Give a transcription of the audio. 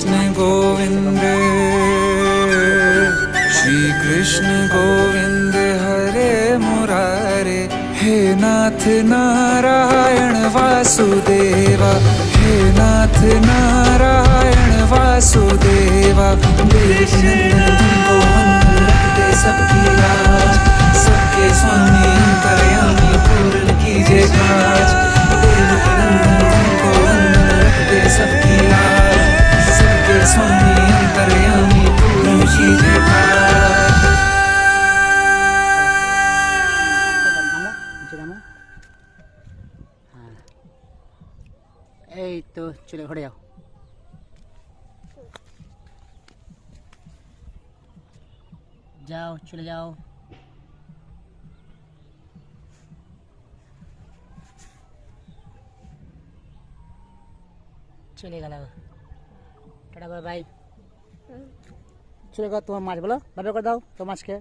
कृष्ण गोविंद श्री कृष्ण गोविंद हरे मुरारे। हे नाथ नारायण वासुदेवा, हे नाथ नारायण वासुदेवा। देवकी नंदन तुमको वंदन, रखते सबकी लाज, सबके स्वामी अंतर्यामी पूर्ण कीजिए काज। देवकी नंदन तुमको वंदन, रखते सबकी लाज, सबके स्वामी अंतर्यामी पूर्ण कीजिए काज। এই তো চলে ঘরে যাও। যাও চলে যাও। চলে গেল, টাটা বাই বাই। চলে গেল তোমার মাছ, বলো বাই বাই করে দাও তোমার মাছকে।